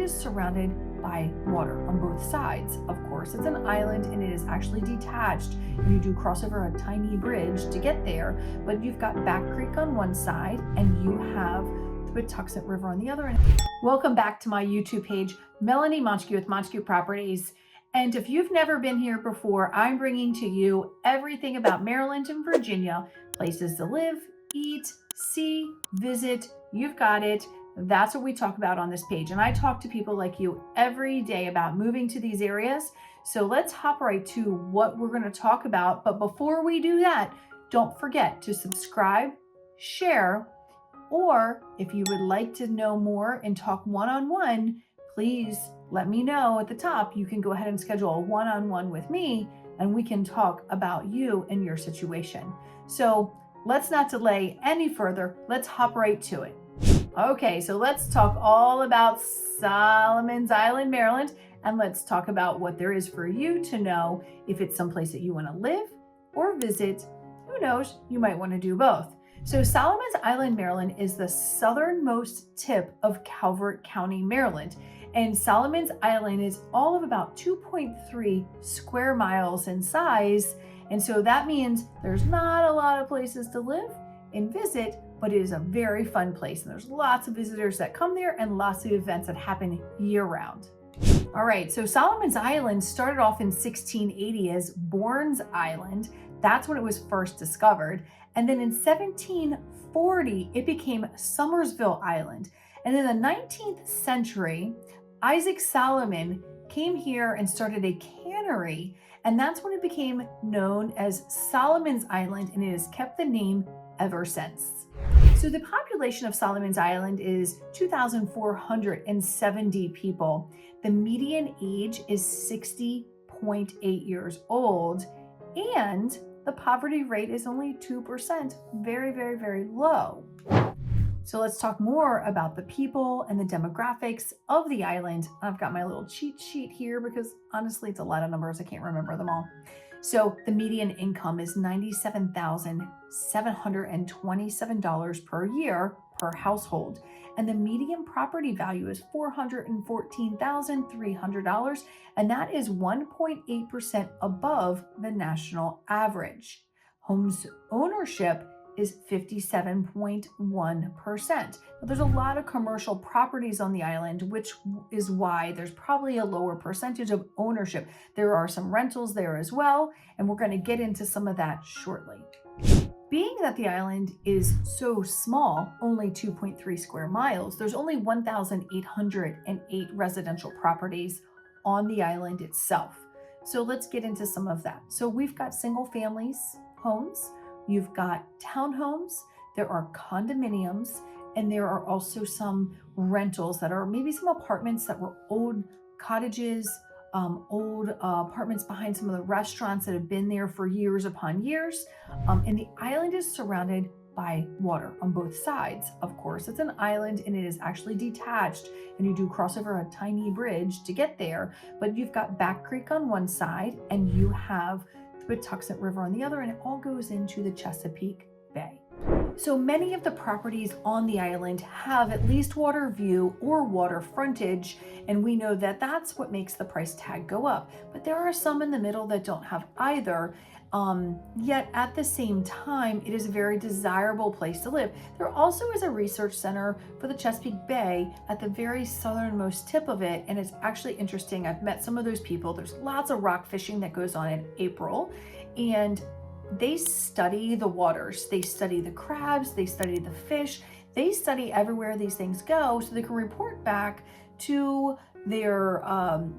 is surrounded by water on both sides. Of course, it's an island and it is actually detached. And you do cross over a tiny bridge to get there, but you've got Back Creek on one side and you have the Patuxent River on the other end. Welcome back to my YouTube page, Melanie Montague with Montague Properties. And if you've never been here before, I'm bringing to you everything about Maryland and Virginia, places to live, eat, see, visit, you've got it. That's what we talk about on this page. And I talk to people like you every day about moving to these areas. So let's hop right to what we're going to talk about. But before we do that, don't forget to subscribe, share, or if you would like to know more and talk one-on-one, please let me know at the top. You can go ahead and schedule a one-on-one with me and we can talk about you and your situation. So let's not delay any further. Let's hop right to it. Okay, so let's talk all about Solomon's Island, Maryland, and let's talk about what there is for you to know if it's someplace that you want to live or visit. Who knows, you might want to do both. So Solomon's Island, Maryland is the southernmost tip of Calvert County, Maryland. And Solomon's Island is all of about 2.3 square miles in size. And so that means there's not a lot of places to live and visit, but it is a very fun place. And there's lots of visitors that come there and lots of events that happen year round. All right, so Solomon's Island started off in 1680 as Bourne's Island. That's when it was first discovered. And then in 1740, it became Somersville Island. And in the 19th century, Isaac Solomon came here and started a cannery. And that's when it became known as Solomon's Island, and it has kept the name ever since. So the population of Solomon's Island is 2,470 people. The median age is 60.8 years old, and the poverty rate is only 2%, very, very, very low. So let's talk more about the people and the demographics of the island. I've got my little cheat sheet here because honestly, it's a lot of numbers. I can't remember them all. So the median income is $97,727 per year per household. And the median property value is $414,300. And that is 1.8% above the national average. Homes ownership is 57.1%. There's a lot of commercial properties on the island, which is why there's probably a lower percentage of ownership. There are some rentals there as well, and we're going to get into some of that shortly. Being that the island is so small, only 2.3 square miles, there's only 1,808 residential properties on the island itself. So let's get into some of that. So we've got single families homes, you've got townhomes, there are condominiums, and there are also some rentals that are maybe some apartments that were old cottages, old apartments behind some of the restaurants that have been there for years upon years. And the island is surrounded by water on both sides. Of course, it's an island and it is actually detached, and you do cross over a tiny bridge to get there, but you've got Back Creek on one side and you have the Patuxent River on the other, and it all goes into the Chesapeake Bay. So many of the properties on the island have at least water view or water frontage, and we know that that's what makes the price tag go up. But there are some in the middle that don't have either. Yet at the same time, it is a very desirable place to live. There also is a research center for the Chesapeake Bay at the very southernmost tip of it, and it's actually interesting. I've met some of those people. There's lots of rock fishing that goes on in April, and they study the waters. They study the crabs, they study the fish, they study everywhere these things go so they can report back to their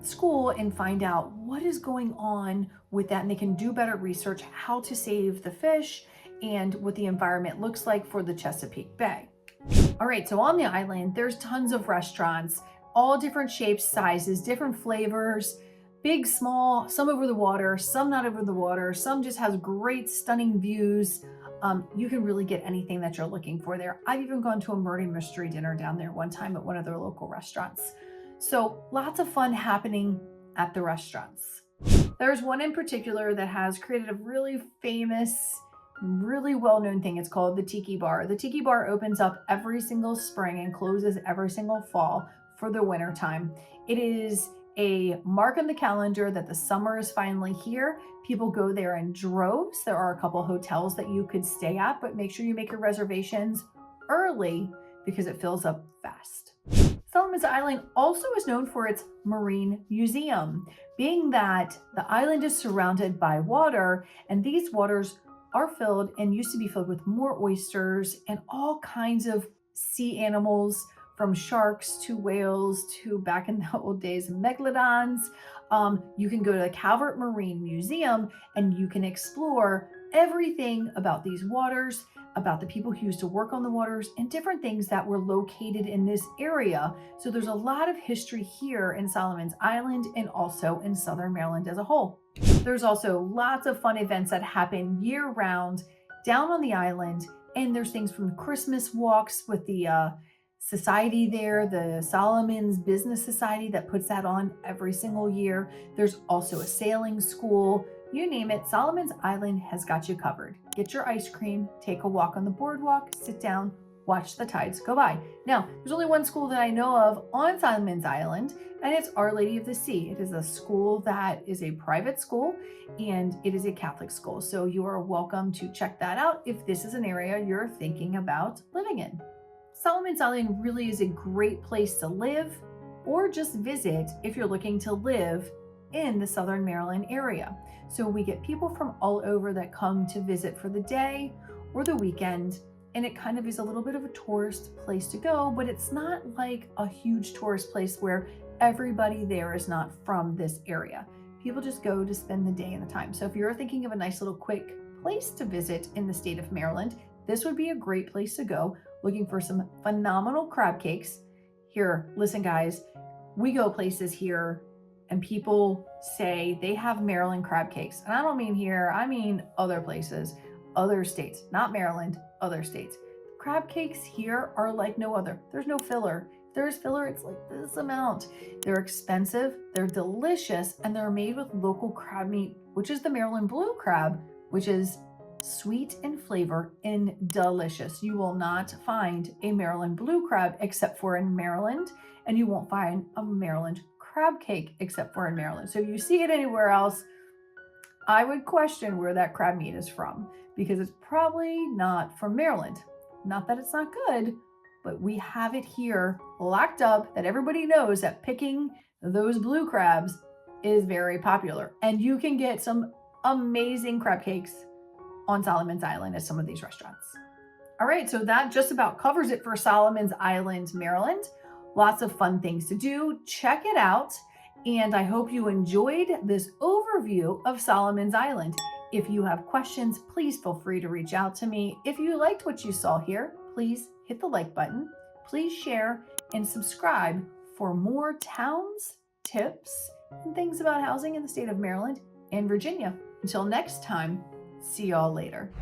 school and find out what is going on with that, and they can do better research how to save the fish and what the environment looks like for the Chesapeake Bay. All right, so on the island, there's tons of restaurants, all different shapes, sizes, different flavors, big, small, some over the water, some not over the water, some just has great stunning views. You can really get anything that you're looking for there. I've even gone to a murder mystery dinner down there one time at one of their local restaurants. So lots of fun happening at the restaurants. There's one in particular that has created a really famous, really well-known thing. It's called the Tiki Bar. The Tiki Bar opens up every single spring and closes every single fall for the winter time. It is a mark on the calendar that the summer is finally here. People go there in droves. There are a couple hotels that you could stay at, but make sure you make your reservations early because it fills up fast. Solomon's Island also is known for its marine museum, being that the island is surrounded by water, and these waters are filled and used to be filled with more oysters and all kinds of sea animals, from sharks to whales to, back in the old days, megalodons. You can go to the Calvert Marine Museum and you can explore everything about these waters, about the people who used to work on the waters, and different things that were located in this area. So there's a lot of history here in Solomon's Island and also in Southern Maryland as a whole. There's also lots of fun events that happen year round down on the island. And there's things from Christmas walks with the society there, the Solomon's Business Society, that puts that on every single year. There's also a sailing school. You name it, Solomon's Island has got you covered. Get your ice cream, take a walk on the boardwalk, sit down, watch the tides go by. Now, there's only one school that I know of on Solomon's Island, and it's Our Lady of the Sea. It is a school that is a private school, and it is a Catholic school. So you are welcome to check that out if this is an area you're thinking about living in. Solomon's Island really is a great place to live or just visit if you're looking to live in the Southern Maryland area. So we get people from all over that come to visit for the day or the weekend, and it kind of is a little bit of a tourist place to go, but it's not like a huge tourist place where everybody there is not from this area. People just go to spend the day and the time. So if you're thinking of a nice little quick place to visit in the state of Maryland, this would be a great place to go, looking for some phenomenal crab cakes. Here, listen guys, we go places here and people say they have Maryland crab cakes. And I don't mean here, I mean other places, other states, not Maryland, other states. Crab cakes here are like no other. There's no filler. If there's filler, it's like this amount. They're expensive, they're delicious, and they're made with local crab meat, which is the Maryland blue crab, which is sweet in flavor and delicious. You will not find a Maryland blue crab except for in Maryland, and you won't find a Maryland crab cake except for in Maryland. So if you see it anywhere else, I would question where that crab meat is from, because it's probably not from Maryland. Not that it's not good, but we have it here locked up that everybody knows that picking those blue crabs is very popular. And you can get some amazing crab cakes on Solomon's Island at some of these restaurants. All right, so that just about covers it for Solomon's Island, Maryland. Lots of fun things to do. Check it out. And I hope you enjoyed this overview of Solomon's Island. If you have questions, please feel free to reach out to me. If you liked what you saw here, please hit the like button. Please share and subscribe for more towns, tips, and things about housing in the state of Maryland and Virginia. Until next time, see y'all later.